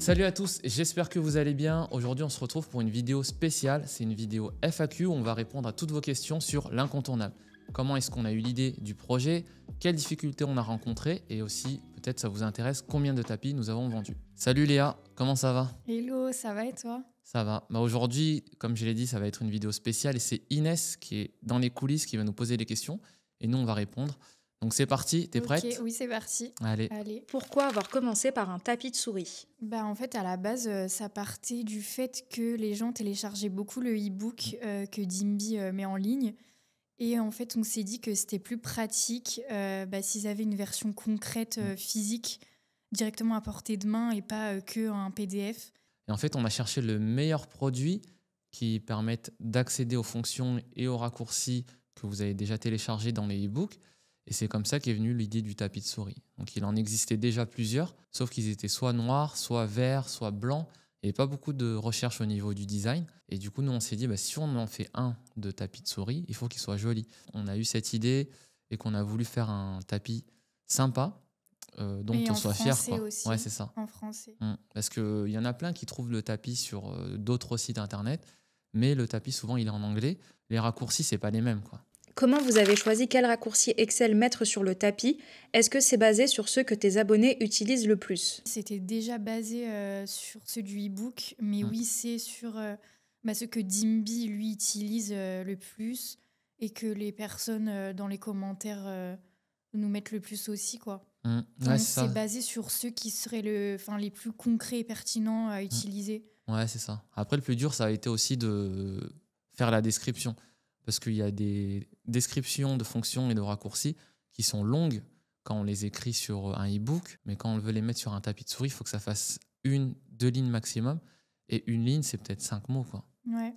Salut à tous, j'espère que vous allez bien. Aujourd'hui, on se retrouve pour une vidéo spéciale. C'est une vidéo FAQ où on va répondre à toutes vos questions sur l'incontournable. Comment est-ce qu'on a eu l'idée du projet? Quelles difficultés on a rencontrées? Et aussi, peut-être ça vous intéresse, combien de tapis nous avons vendus? Salut Léa, comment ça va? Hello, ça va et toi? Ça va. Aujourd'hui, comme je l'ai dit, ça va être une vidéo spéciale et c'est Inès qui est dans les coulisses qui va nous poser des questions et nous, on va répondre. Donc c'est parti, t'es Ok, prête? oui, c'est parti. Allez. Allez. Pourquoi avoir commencé par un tapis de souris? En fait, à la base, ça partait du fait que les gens téléchargeaient beaucoup le e-book que Dimby met en ligne. Et en fait, on s'est dit que c'était plus pratique s'ils avaient une version concrète, physique, directement à portée de main et pas que un PDF. Et en fait, on a cherché le meilleur produit qui permette d'accéder aux fonctions et aux raccourcis que vous avez déjà téléchargés dans les e-books. Et c'est comme ça qu'est venue l'idée du tapis de souris. Donc il en existait déjà plusieurs, sauf qu'ils étaient soit noirs, soit verts, soit blancs. Il n'y avait pas beaucoup de recherche au niveau du design. Et du coup, nous, on s'est dit, si on en fait un de tapis de souris, il faut qu'il soit joli. On a eu cette idée et qu'on a voulu faire un tapis sympa, dont Et on en soit fier. français aussi. Ouais, c'est ça. En français. Parce qu'il y en a plein qui trouvent le tapis sur d'autres sites internet, mais le tapis, souvent, il est en anglais. Les raccourcis, c'est pas les mêmes, quoi. Comment vous avez choisi quel raccourci Excel mettre sur le tapis? Est-ce que c'est basé sur ceux que tes abonnés utilisent le plus? C'était déjà basé sur ceux du e-book, mais oui, c'est sur ceux que Dimby, lui, utilise le plus et que les personnes dans les commentaires nous mettent le plus aussi, quoi. Ouais, Donc, c'est ça. c'est basé sur ceux qui seraient les plus concrets et pertinents à utiliser. Ouais, c'est ça. Après, le plus dur, ça a été aussi de faire la description. Parce qu'il y a des descriptions de fonctions et de raccourcis qui sont longues quand on les écrit sur un e-book, mais quand on veut les mettre sur un tapis de souris, il faut que ça fasse 1-2 lignes maximum. Et une ligne, c'est peut-être 5 mots, quoi. Ouais.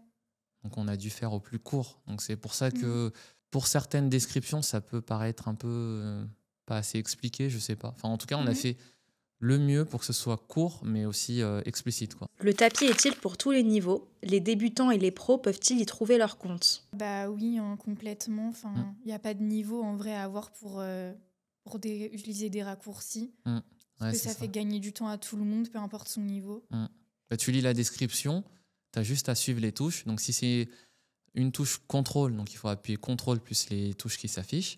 Donc on a dû faire au plus court. Donc c'est pour ça que pour certaines descriptions, ça peut paraître un peu pas assez expliqué, je sais pas. Enfin, en tout cas, on a fait le mieux pour que ce soit court, mais aussi explicite, quoi. Le tapis est-il pour tous les niveaux? Les débutants et les pros peuvent-ils y trouver leur compte? Bah oui, hein, complètement. Enfin, il n'y a pas de niveau en vrai à avoir pour utiliser des raccourcis. Ouais, Parce que c'est ça fait gagner du temps à tout le monde, peu importe son niveau. Tu lis la description, tu as juste à suivre les touches. Donc si c'est une touche contrôle, donc il faut appuyer contrôle plus les touches qui s'affichent.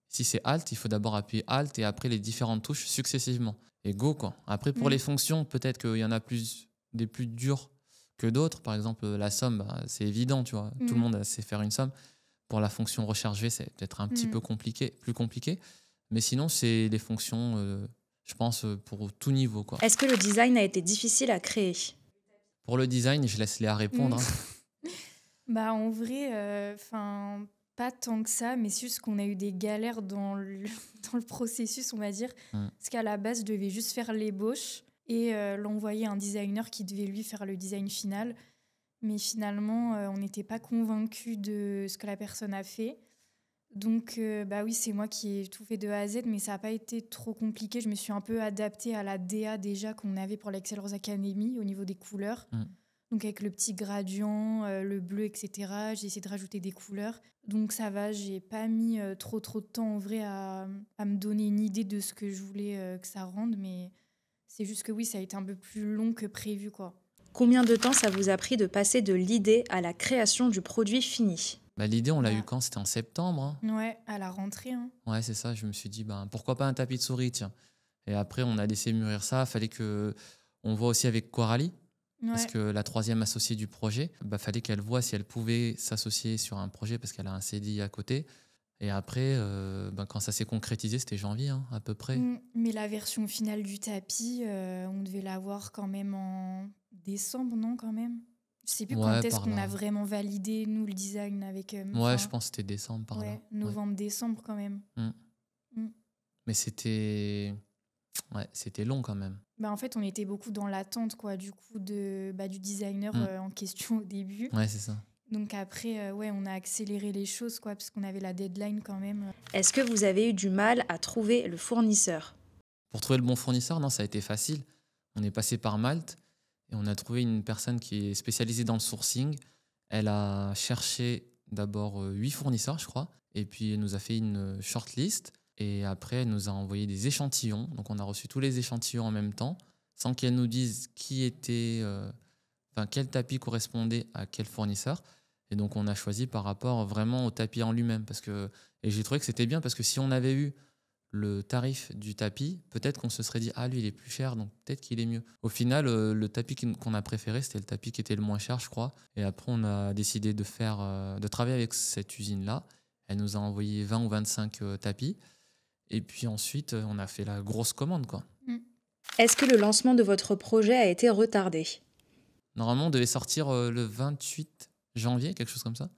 Si c'est Alt, il faut d'abord appuyer Alt et après les différentes touches successivement. Et go, quoi. Après, pour les fonctions, peut-être qu'il y en a des plus dures que d'autres. Par exemple, la somme, c'est évident, tu vois. Tout le monde sait faire une somme. Pour la fonction recherche V, c'est peut-être un petit peu plus compliqué. Mais sinon, c'est des fonctions, je pense, pour tout niveau, quoi. Est-ce que le design a été difficile à créer? Pour le design, je laisse Léa répondre. En vrai, pas tant que ça, mais c'est juste qu'on a eu des galères dans le processus, on va dire. Parce qu'à la base, je devais juste faire l'ébauche et l'envoyer à un designer qui devait lui faire le design final. Mais finalement, on n'était pas convaincus de ce que la personne a fait. Donc, oui, c'est moi qui ai tout fait de A à Z, mais ça n'a pas été trop compliqué. Je me suis un peu adaptée à la DA déjà qu'on avait pour l'Excel Rose Academy au niveau des couleurs. Donc avec le petit gradient, le bleu, etc. J'ai essayé de rajouter des couleurs. Donc ça va, j'ai pas mis trop de temps en vrai à me donner une idée de ce que je voulais que ça rende. Mais c'est juste que oui, ça a été un peu plus long que prévu, quoi. Combien de temps ça vous a pris de passer de l'idée à la création du produit fini? L'idée, on l'a eu quand? C'était en septembre. Ouais, à la rentrée. Ouais, c'est ça. Je me suis dit, pourquoi pas un tapis de souris, tiens. Et après, on a laissé mûrir ça. Fallait qu'on voit aussi avec Coralie. Parce que la troisième associée du projet, fallait qu'elle voie si elle pouvait s'associer sur un projet parce qu'elle a un CDI à côté. Et après, quand ça s'est concrétisé, c'était janvier, à peu près. Mais la version finale du tapis, on devait l'avoir quand même en décembre, non, quand même? Je sais plus quand est-ce qu'on a vraiment validé, nous, le design avec... je pense que c'était décembre, par là. Novembre-décembre, quand même. Mais c'était long, quand même. En fait, on était beaucoup dans l'attente, quoi, du coup, du designer en question au début. Ouais, c'est ça. Donc après, on a accéléré les choses, quoi, parce qu'on avait la deadline quand même. Est-ce que vous avez eu du mal à trouver le fournisseur? Pour trouver le bon fournisseur, non, ça a été facile. On est passé par Malte et on a trouvé une personne qui est spécialisée dans le sourcing. Elle a cherché d'abord 8 fournisseurs, je crois, et puis elle nous a fait une shortlist. Et après, elle nous a envoyé des échantillons. Donc, on a reçu tous les échantillons en même temps. sans qu'elle nous dise quel tapis correspondait à quel fournisseur. Et donc, on a choisi par rapport vraiment au tapis en lui-même. Et j'ai trouvé que c'était bien parce que si on avait eu le tarif du tapis, peut-être qu'on se serait dit « Ah, lui, il est plus cher, donc peut-être qu'il est mieux ». Au final, le tapis qu'on a préféré, c'était le tapis qui était le moins cher, je crois. Et après, on a décidé de travailler avec cette usine-là. Elle nous a envoyé 20 ou 25 tapis. Et puis ensuite, on a fait la grosse commande, quoi. Est-ce que le lancement de votre projet a été retardé ? Normalement, on devait sortir le 28 janvier, quelque chose comme ça.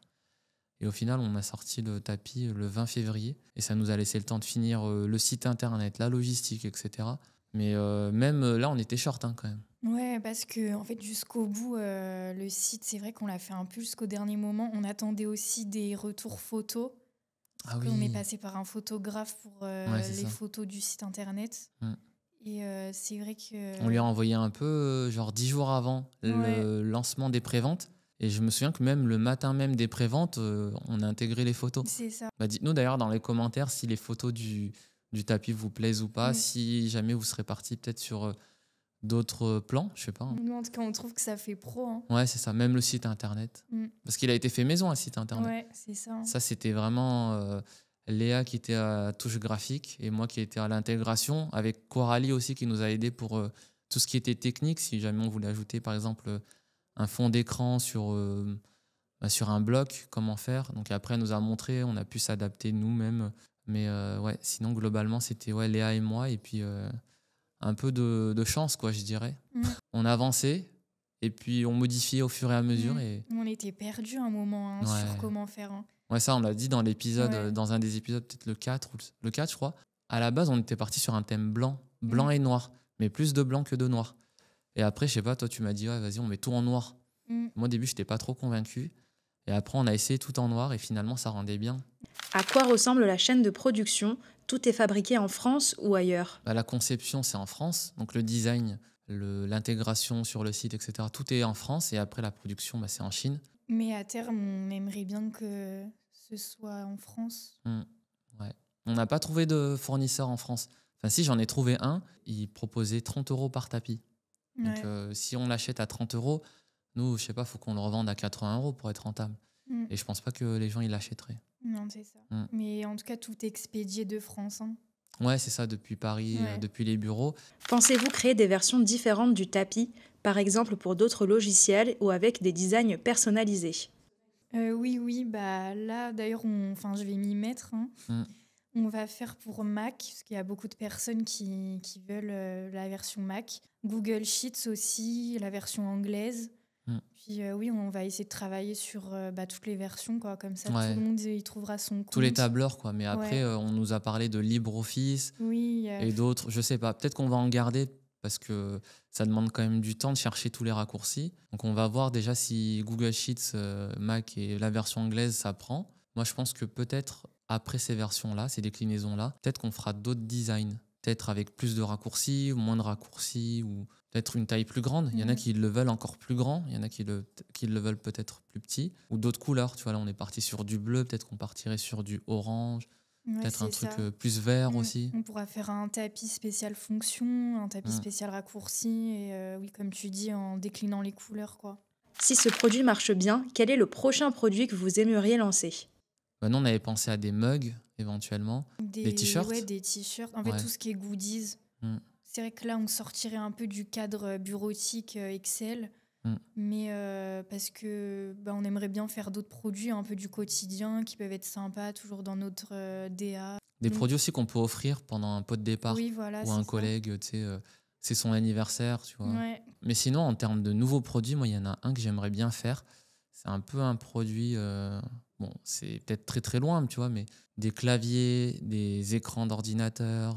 Et au final, on a sorti le tapis le 20 février. Et ça nous a laissé le temps de finir le site internet, la logistique, etc. Mais même là, on était short quand même. Ouais, parce que en fait, jusqu'au bout, le site, c'est vrai qu'on l'a fait un peu jusqu'au dernier moment. On attendait aussi des retours photos. Ah On est oui. passé par un photographe pour C'est les ça. photos du site internet. Et c'est vrai que... On lui a envoyé un peu, genre 10 jours avant le lancement des préventes. Et je me souviens que même le matin même des préventes, on a intégré les photos. C'est ça. Dites-nous d'ailleurs dans les commentaires si les photos du tapis vous plaisent ou pas, si jamais vous serez parti peut-être sur d'autres plans, je sais pas. Nous, en tout cas, on trouve que ça fait pro. Hein. Ouais, c'est ça, même le site internet. Parce qu'il a été fait maison, un site internet. Ouais, c'est ça. Hein. Ça, c'était vraiment Léa qui était à touche graphique et moi qui étais à l'intégration, avec Coralie aussi qui nous a aidé pour tout ce qui était technique. Si jamais on voulait ajouter, par exemple, un fond d'écran sur un bloc, comment faire. Donc après, elle nous a montré, on a pu s'adapter nous-mêmes. Mais sinon, globalement, c'était Léa et moi. Et puis, un peu de chance, quoi, je dirais. On avançait et puis on modifiait au fur et à mesure. Et... On était perdus un moment sur comment faire. Hein. Ouais, ça, on l'a dit dans l'épisode, dans un des épisodes, peut-être le 4, le 4, je crois. À la base, on était parti sur un thème blanc et noir, mais plus de blanc que de noir. Et après, je sais pas, toi, tu m'as dit, vas-y, on met tout en noir. Moi, au début, je n'étais pas trop convaincu. Et après, on a essayé tout en noir et finalement, ça rendait bien. À quoi ressemble la chaîne de production ? Tout est fabriqué en France ou ailleurs ? La conception, c'est en France. Donc, le design, l'intégration sur le site, etc., tout est en France. Et après, la production, c'est en Chine. Mais à terme, on aimerait bien que ce soit en France. Ouais. On n'a pas trouvé de fournisseur en France. Enfin, si, j'en ai trouvé un. Il proposait 30 € par tapis. Donc, si on l'achète à 30 €, nous, je sais pas, il faut qu'on le revende à 80 € pour être rentable. Et je pense pas que les gens ils l'achèteraient. Non, c'est ça. Mais en tout cas, tout est expédié de France. Hein. Ouais, c'est ça, depuis Paris, depuis les bureaux. Pensez-vous créer des versions différentes du tapis, par exemple pour d'autres logiciels ou avec des designs personnalisés ? Oui. Là, d'ailleurs, je vais m'y mettre. Hein. On va faire pour Mac, parce qu'il y a beaucoup de personnes qui veulent la version Mac. Google Sheets aussi, la version anglaise. Puis on va essayer de travailler sur toutes les versions, quoi. Comme ça, tout le monde y trouvera son compte. Tous les tableurs, quoi. Mais après, on nous a parlé de LibreOffice et d'autres. Je sais pas, peut-être qu'on va en garder parce que ça demande quand même du temps de chercher tous les raccourcis. Donc, on va voir déjà si Google Sheets, Mac et la version anglaise, ça prend. Moi, je pense que peut-être après ces versions-là, ces déclinaisons-là, peut-être qu'on fera d'autres designs. Peut-être avec plus de raccourcis ou moins de raccourcis ou peut-être une taille plus grande. Il y en a qui le veulent encore plus grand, il y en a qui le veulent peut-être plus petit ou d'autres couleurs. Tu vois, là, on est parti sur du bleu, peut-être qu'on partirait sur du orange, peut-être un truc plus vert aussi. On pourra faire un tapis spécial fonction, un tapis spécial raccourci et comme tu dis, en déclinant les couleurs, quoi. Si ce produit marche bien, quel est le prochain produit que vous aimeriez lancer ? Nous, on avait pensé à des mugs, éventuellement. Des t-shirts. Ouais, des t-shirts. En fait, tout ce qui est goodies. C'est vrai que là, on sortirait un peu du cadre bureautique Excel. Mais parce que on aimerait bien faire d'autres produits un peu du quotidien qui peuvent être sympas, toujours dans notre DA. Des produits aussi qu'on peut offrir pendant un pot de départ. Oui, voilà, ou un collègue, tu sais, c'est son anniversaire, tu vois. Ouais. Mais sinon, en termes de nouveaux produits, moi, il y en a un que j'aimerais bien faire. C'est un peu un produit... c'est peut-être très très loin, tu vois, mais des claviers, des écrans d'ordinateur,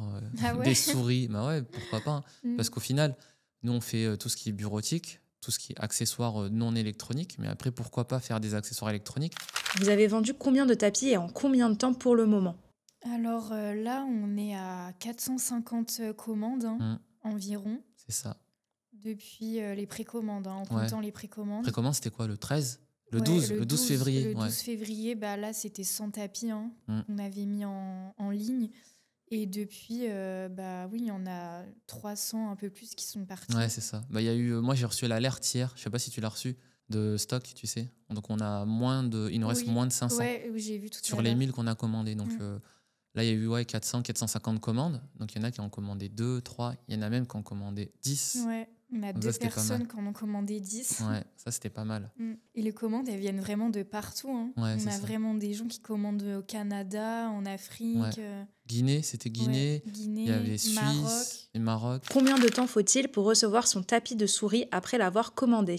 des souris, pourquoi pas. Parce qu'au final, nous, on fait tout ce qui est bureautique, tout ce qui est accessoires non électroniques, mais après, pourquoi pas faire des accessoires électroniques ? Vous avez vendu combien de tapis et en combien de temps pour le moment ? Alors là, on est à 450 commandes environ. C'est ça. Depuis les précommandes, en comptant les précommandes. Précommande, c'était quoi, le 13 ? Le 12 février. Le 12 février, là, c'était 100 tapis qu'on avait mis en ligne. Et depuis, oui, il y en a 300, un peu plus, qui sont partis. Ouais, c'est ça. Bah, il y a eu, moi, j'ai reçu l'alerte hier. Je sais pas si tu l'as reçu de stock, tu sais. Donc, il nous reste Oui, moins de 500 ouais, oui, j'ai vu tout sur à les l'heure. 1000 qu'on a commandés. Donc, Mm. là, il y a eu 400, 450 commandes. Donc, il y en a qui ont commandé 2, 3. Il y en a même qui ont commandé 10. Ouais, on a Donc, 2 ça, c'était pas mal. personnes qui en ont commandé 10. Ouais, ça, c'était pas mal. Et les commandes, elles viennent vraiment de partout, hein. Ouais, On c'est a ça. vraiment des gens qui commandent au Canada, en Ouais. Afrique, Guinée, c'était Guinée. Il y Guinée, avait Maroc. Suisse et Maroc. Combien de temps faut-il pour recevoir son tapis de souris après l'avoir commandé?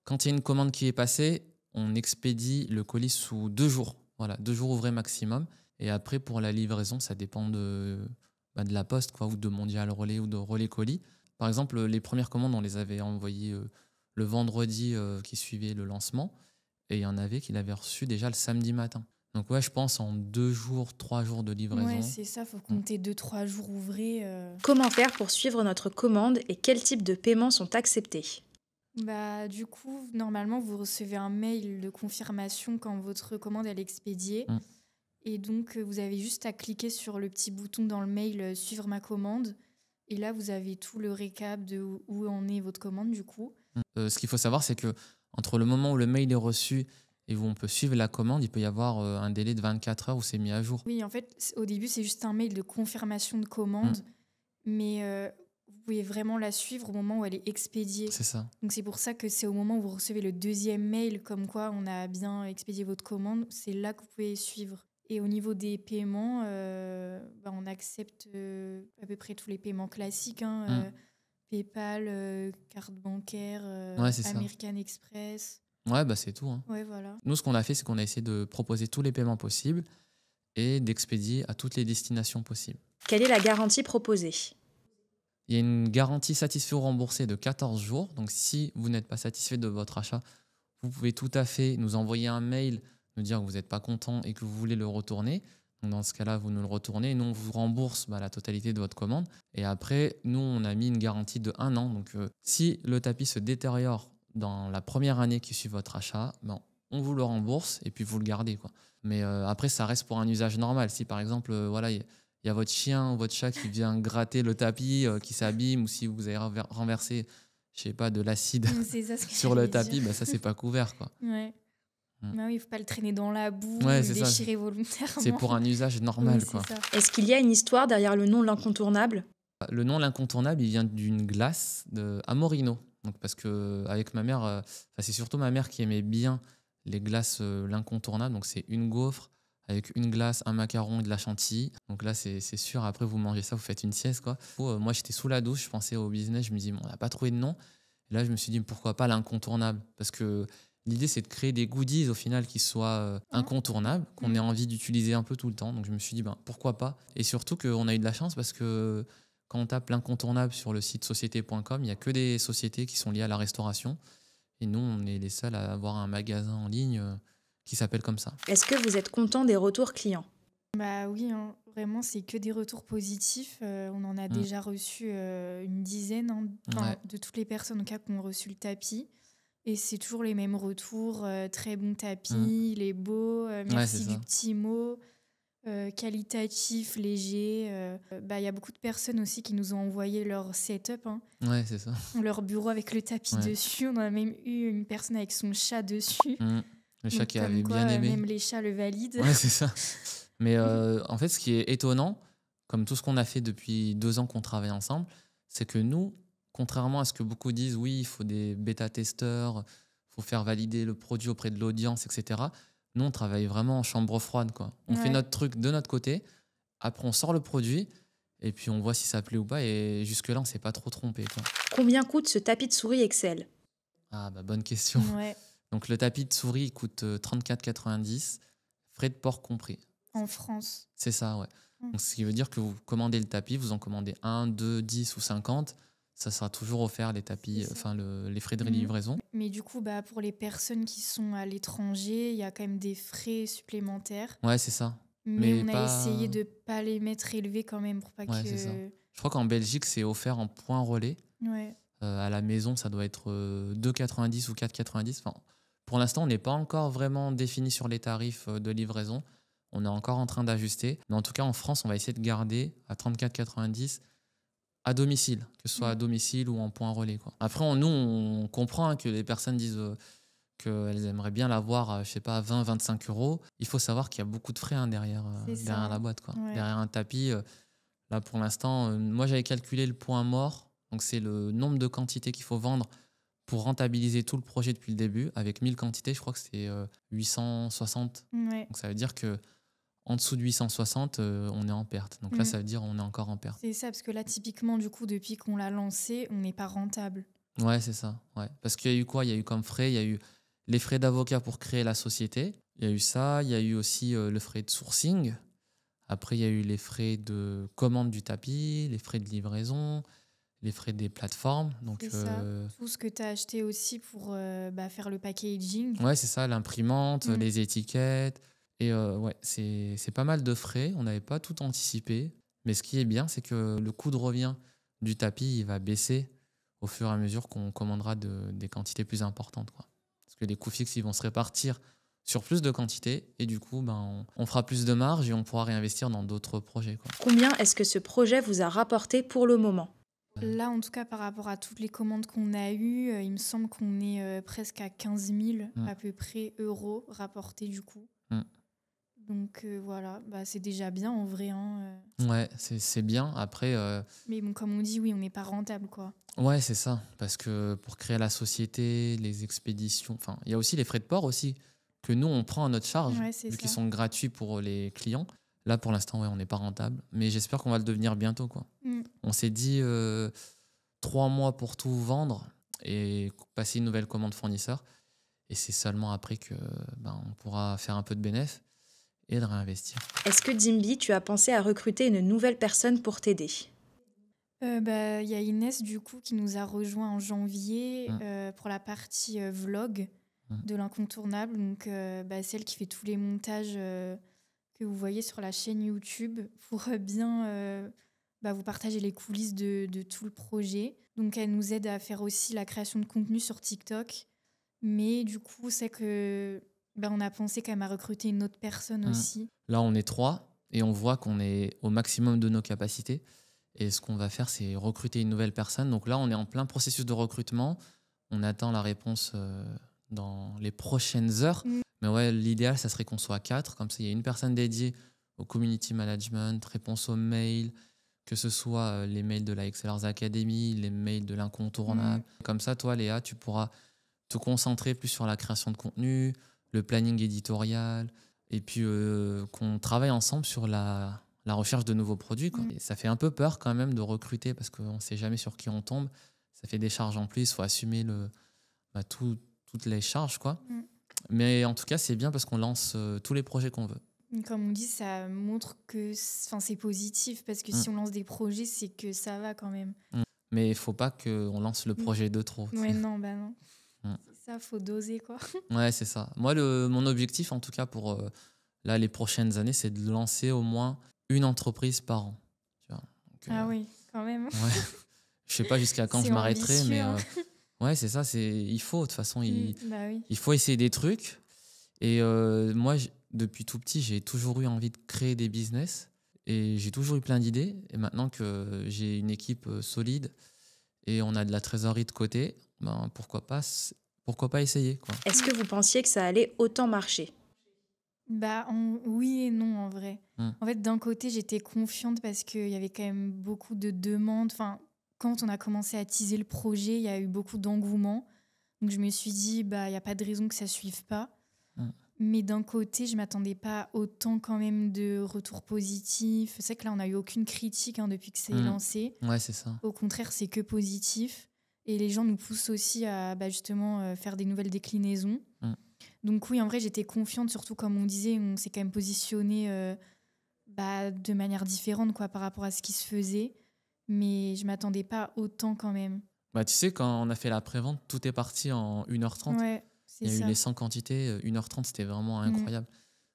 Quand il y a une commande qui est passée, on expédie le colis sous 2 jours. Voilà, 2 jours ouvrés maximum. Et après, pour la livraison, ça dépend de la poste, quoi, ou de Mondial Relais ou de Relais Colis. Par exemple, les premières commandes, on les avait envoyées le vendredi qui suivait le lancement. Et il y en avait qui l'avaient reçu déjà le samedi matin. Donc ouais, je pense en 2 jours, 3 jours de livraison. Ouais, c'est ça, faut compter 2-3 jours ouvrés. Comment faire pour suivre notre commande et quels types de paiements sont acceptés? Du coup, normalement, vous recevez un mail de confirmation quand votre commande elle est expédiée. Mm. Et donc, vous avez juste à cliquer sur le petit bouton dans le mail Suivre ma commande. Et là, vous avez tout le récap de où en est votre commande, du coup. Ce qu'il faut savoir, c'est que entre le moment où le mail est reçu et où on peut suivre la commande, il peut y avoir un délai de 24 heures où c'est mis à jour. Oui, en fait, au début, c'est juste un mail de confirmation de commande. Mais vous pouvez vraiment la suivre au moment où elle est expédiée. C'est ça. Donc, c'est pour ça que c'est au moment où vous recevez le deuxième mail, comme quoi on a bien expédié votre commande, c'est là que vous pouvez suivre. Et au niveau des paiements, on accepte à peu près tous les paiements classiques, hein, PayPal, carte bancaire, Ouais, c'est ça. American Express. Ouais, c'est tout, hein. Ouais, voilà. Nous, ce qu'on a fait, c'est qu'on a essayé de proposer tous les paiements possibles et d'expédier à toutes les destinations possibles. Quelle est la garantie proposée? Il y a une garantie satisfait ou remboursé de 14 jours. Donc, si vous n'êtes pas satisfait de votre achat, vous pouvez tout à fait nous envoyer un mail, nous dire que vous n'êtes pas content et que vous voulez le retourner. Donc, dans ce cas-là, vous nous le retournez et nous, on vous rembourse la totalité de votre commande. Et après, nous, on a mis une garantie de 1 an. Donc, si le tapis se détériore dans la première année qui suit votre achat, on vous le rembourse et puis vous le gardez, quoi. Mais après, ça reste pour un usage normal. Si, par exemple, il y a votre chien ou votre chat qui vient gratter le tapis, qui s'abîme, ou si vous avez renversé, je sais pas, de l'acide sur le tapis, ça, c'est pas couvert, quoi. Ouais. Oui, il faut pas le traîner dans la boue, Ouais, le déchirer volontairement. C'est pour un usage normal, Oui, quoi. ça. Est-ce qu'il y a une histoire derrière le nom L'Incontournable? Le nom L'Incontournable, il vient d'une glace de Amorino. Donc, parce que avec ma mère, c'est surtout ma mère qui aimait bien les glaces L'Incontournable. Donc, c'est une gaufre avec une glace, un macaron et de la chantilly. Donc là, c'est sûr, après, vous mangez ça, vous faites une sieste, quoi. Moi, j'étais sous la douche, je pensais au business, je me dis, on n'a pas trouvé de nom. Et là, je me suis dit, pourquoi pas L'Incontournable? Parce que l'idée, c'est de créer des goodies, au final, qui soient incontournables, qu'on ait envie d'utiliser un peu tout le temps. Donc, je me suis dit, pourquoi pas? Et surtout qu'on a eu de la chance parce que quand on tape L'Incontournable sur le site société.com, il n'y a que des sociétés qui sont liées à la restauration. Et nous, on est les seuls à avoir un magasin en ligne qui s'appelle comme ça. Est-ce que vous êtes content des retours clients? Oui, hein, vraiment, c'est que des retours positifs. On en a déjà reçu une dizaine de toutes les personnes au cas qui ont reçu le tapis. Et c'est toujours les mêmes retours. Très bon tapis, il est beau, merci du petit mot. Qualitatif, léger. Il y a beaucoup de personnes aussi qui nous ont envoyé leur setup. Hein. Ouais, c'est ça. Leur bureau avec le tapis dessus. On a même eu une personne avec son chat dessus. Le chat qui avait bien aimé. Même les chats le valident. Ouais, c'est ça. Mais en fait, ce qui est étonnant, comme tout ce qu'on a fait depuis 2 ans qu'on travaille ensemble, c'est que nous, contrairement à ce que beaucoup disent, oui, il faut des bêta-testeurs, il faut faire valider le produit auprès de l'audience, etc. Nous, on travaille vraiment en chambre froide, quoi. On fait notre truc de notre côté, après on sort le produit, et puis on voit si ça plaît ou pas, et jusque-là, on ne s'est pas trop trompé, quoi. Combien coûte ce tapis de souris Excel? Bonne question. Ouais. Donc le tapis de souris, il coûte 34,90, frais de port compris. En France. C'est ça, ouais. Donc, ce qui veut dire que vous commandez le tapis, vous en commandez 1, 2, 10 ou 50, ça sera toujours offert les tapis, les frais de livraison. Mais du coup, pour les personnes qui sont à l'étranger, il y a quand même des frais supplémentaires. Ouais, c'est ça. Mais on a essayé de ne pas les mettre élevés quand même pour pas que... c'est ça. Je crois qu'en Belgique, c'est offert en point relais. Ouais. À la maison, ça doit être 2,90 ou 4,90. Pour l'instant, on n'est pas encore vraiment défini sur les tarifs de livraison. On est encore en train d'ajuster. Mais en tout cas, en France, on va essayer de garder à 34,90 à domicile, que ce soit à domicile ou en point relais, quoi. Après, nous, on comprend que les personnes disent qu'elles aimeraient bien l'avoir, je sais pas, à 20, 25 euros. Il faut savoir qu'il y a beaucoup de frais derrière la boîte, quoi. Ouais. Derrière un tapis, là, pour l'instant, moi, j'avais calculé le point mort. Donc, c'est le nombre de quantités qu'il faut vendre pour rentabiliser tout le projet depuis le début. Avec 1000 quantités, je crois que c'est 860. Ouais. Donc, ça veut dire que en dessous de 860, on est en perte. Donc là, ça veut dire on est encore en perte. C'est ça, parce que là, typiquement, du coup, depuis qu'on l'a lancé, on n'est pas rentable. Ouais, c'est ça. Ouais. Parce qu'il y a eu quoi? Il y a eu comme frais, il y a eu les frais d'avocat pour créer la société. Il y a eu ça. Il y a eu aussi le frais de sourcing. Après, il y a eu les frais de commande du tapis, les frais de livraison, les frais des plateformes. Donc, c'est ça. Tout ce que tu as acheté aussi pour faire le packaging. Ouais, c'est ça, l'imprimante, les étiquettes. Et ouais, c'est pas mal de frais. On n'avait pas tout anticipé. Mais ce qui est bien, c'est que le coût de revient du tapis, il va baisser au fur et à mesure qu'on commandera des quantités plus importantes, quoi. Parce que les coûts fixes, ils vont se répartir sur plus de quantités. Et du coup, on fera plus de marge et on pourra réinvestir dans d'autres projets, quoi. Combien est-ce que ce projet vous a rapporté pour le moment? Là, en tout cas, par rapport à toutes les commandes qu'on a eues, il me semble qu'on est presque à 15 000 à peu près euros rapportés du coup. Donc voilà, c'est déjà bien en vrai. Ouais, c'est bien. Après, mais bon, comme on dit, oui, on n'est pas rentable, quoi. Ouais, c'est ça. Parce que pour créer la société, les expéditions, enfin, il y a aussi les frais de port aussi que nous, on prend à notre charge, vu qu'ils sont gratuits pour les clients. Là, pour l'instant, ouais, on n'est pas rentable. Mais j'espère qu'on va le devenir bientôt, quoi. On s'est dit 3 mois pour tout vendre et passer une nouvelle commande fournisseur. Et c'est seulement après que on pourra faire un peu de bénéfice et de réinvestir. Est-ce que Dimby, tu as pensé à recruter une nouvelle personne pour t'aider? Il y a Inès, du coup, qui nous a rejoint en janvier pour la partie vlog de l'incontournable. Donc, c'est elle qui fait tous les montages que vous voyez sur la chaîne YouTube pour bien vous partager les coulisses de tout le projet. Donc, elle nous aide à faire aussi la création de contenu sur TikTok. Mais du coup, c'est que on a pensé quand même à recruter une autre personne aussi. Là, on est 3 et on voit qu'on est au maximum de nos capacités. Et ce qu'on va faire, c'est recruter une nouvelle personne. Donc là, on est en plein processus de recrutement. On attend la réponse dans les prochaines heures. Mais ouais, l'idéal, ça serait qu'on soit 4. Comme ça, il y a une personne dédiée au community management, réponse aux mails, que ce soit les mails de la Excellers Academy, les mails de l'incontournable. Comme ça, toi, Léa, tu pourras te concentrer plus sur la création de contenu, le planning éditorial, et puis qu'on travaille ensemble sur la recherche de nouveaux produits, quoi. Et ça fait un peu peur quand même de recruter parce qu'on ne sait jamais sur qui on tombe. Ça fait des charges en plus, il faut assumer toutes les charges, quoi. Mais en tout cas, c'est bien parce qu'on lance tous les projets qu'on veut. Comme on dit, ça montre que c'est positif parce que si on lance des projets, c'est que ça va quand même. Mais il ne faut pas qu'on lance le projet de trop. Ouais, non. C'est ça, faut doser, quoi. Ouais, c'est ça. Moi, mon objectif, en tout cas, pour les prochaines années, c'est de lancer au moins une entreprise par an. Tu vois. Donc, oui, quand même. Ouais. Je sais pas jusqu'à quand je m'arrêterai, mais ouais, c'est ça. Il faut, de toute façon, il faut essayer des trucs. Et moi, depuis tout petit, j'ai toujours eu envie de créer des business. Et j'ai toujours eu plein d'idées. Et maintenant que j'ai une équipe solide et on a de la trésorerie de côté, pourquoi pas essayer, quoi. Est-ce que vous pensiez que ça allait autant marcher? Oui et non, en vrai. En fait, d'un côté, j'étais confiante parce qu'il y avait quand même beaucoup de demandes. Enfin, quand on a commencé à teaser le projet, il y a eu beaucoup d'engouement. Donc, je me suis dit, il n'y a pas de raison que ça ne suive pas. Mais d'un côté, je ne m'attendais pas autant quand même de retours positifs. C'est vrai que là, on n'a eu aucune critique depuis que c'est lancé. Ouais, c'est ça. Au contraire, c'est que positif. Et les gens nous poussent aussi à justement faire des nouvelles déclinaisons. Donc oui, en vrai, j'étais confiante, surtout comme on disait, on s'est quand même positionné de manière différente, quoi, par rapport à ce qui se faisait. Mais je ne m'attendais pas autant quand même. Tu sais, quand on a fait la prévente, tout est parti en 1h30. Ouais, il y a eu les 100 quantités, 1h30, c'était vraiment incroyable.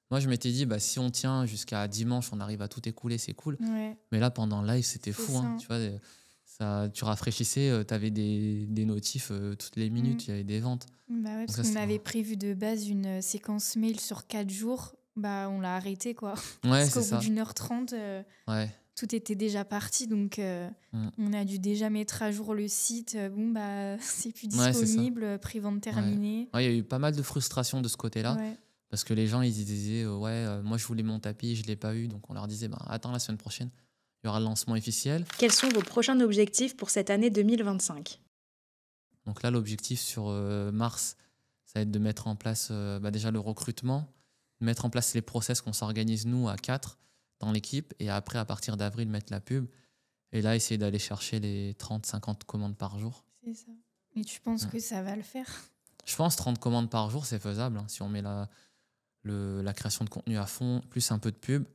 Moi, je m'étais dit, si on tient jusqu'à dimanche, on arrive à tout écouler, c'est cool. Ouais. Mais là, pendant le live, c'était fou. Tu vois, tu rafraîchissais, tu avais des notifs toutes les minutes, il y avait des ventes. Parce qu'on avait prévu de base une séquence mail sur 4 jours. on l'a arrêté, quoi. Ouais, Parce c'est qu'au ça. bout d'1h30, Ouais. tout était déjà parti. Donc, on a dû déjà mettre à jour le site. C'est plus Ouais, c'est ça. disponible, prévente terminée. Ouais, il y a eu pas mal de frustration de ce côté-là. Ouais. Parce que les gens, ils disaient, moi, je voulais mon tapis, je ne l'ai pas eu. Donc, on leur disait, attends, la semaine prochaine, il y aura le lancement officiel. Quels sont vos prochains objectifs pour cette année 2025 ? Donc là, l'objectif sur mars, ça va être de mettre en place déjà le recrutement, de mettre en place les process qu'on s'organise, nous, à 4 dans l'équipe. Et après, à partir d'avril, mettre la pub. Et là, essayer d'aller chercher les 30-50 commandes par jour. C'est ça. Et tu penses que ça va le faire ? Je pense 30 commandes par jour, c'est faisable. Hein, si on met la création de contenu à fond, plus un peu de pub.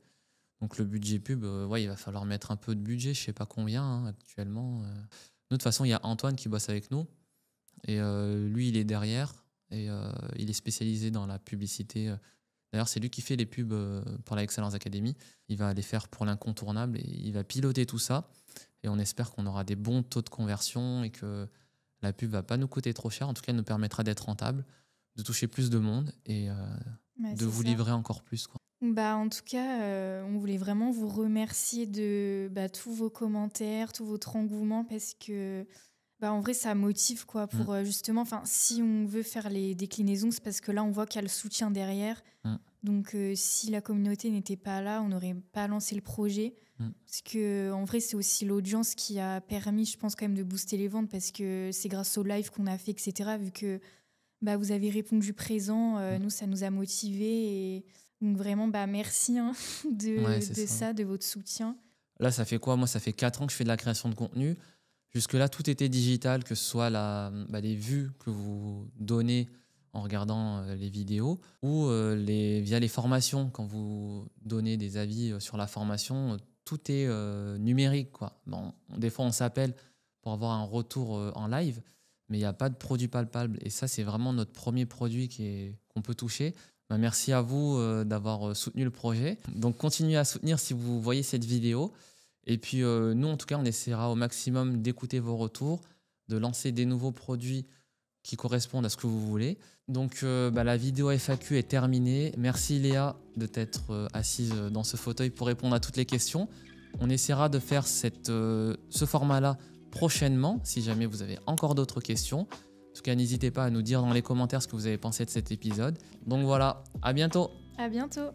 Donc le budget pub, il va falloir mettre un peu de budget, je ne sais pas combien actuellement. Nous, de toute façon, il y a Antoine qui bosse avec nous. Et lui, il est derrière. Et il est spécialisé dans la publicité. D'ailleurs, c'est lui qui fait les pubs pour la Excellence Academy. Il va les faire pour l'incontournable et il va piloter tout ça. Et on espère qu'on aura des bons taux de conversion et que la pub ne va pas nous coûter trop cher. En tout cas, elle nous permettra d'être rentable, de toucher plus de monde et de vous livrer encore plus, quoi. En tout cas, on voulait vraiment vous remercier de tous vos commentaires, tout votre engouement, parce que en vrai, ça motive, quoi, pour justement, si on veut faire les déclinaisons, c'est parce que là, on voit qu'il y a le soutien derrière. Donc, si la communauté n'était pas là, on n'aurait pas lancé le projet. Parce que, en vrai, c'est aussi l'audience qui a permis, je pense, quand même de booster les ventes, parce que c'est grâce au live qu'on a fait, etc. Vu que vous avez répondu présent, nous, ça nous a motivés. Et donc, vraiment, merci de votre soutien. Là, ça fait quoi ? Moi, ça fait 4 ans que je fais de la création de contenu. Jusque-là, tout était digital, que ce soit les vues que vous donnez en regardant les vidéos ou via les formations. Quand vous donnez des avis sur la formation, tout est numérique, quoi. Des fois, on s'appelle pour avoir un retour en live, mais il n'y a pas de produit palpable. Et ça, c'est vraiment notre premier produit qu'on peut toucher. Merci à vous d'avoir soutenu le projet. Donc, continuez à soutenir si vous voyez cette vidéo. Et puis, nous, en tout cas, on essaiera au maximum d'écouter vos retours, de lancer des nouveaux produits qui correspondent à ce que vous voulez. Donc, la vidéo FAQ est terminée. Merci Léa de t'être assise dans ce fauteuil pour répondre à toutes les questions. On essaiera de faire ce format-là prochainement, si jamais vous avez encore d'autres questions. En tout cas, n'hésitez pas à nous dire dans les commentaires ce que vous avez pensé de cet épisode. Donc voilà, à bientôt. À bientôt.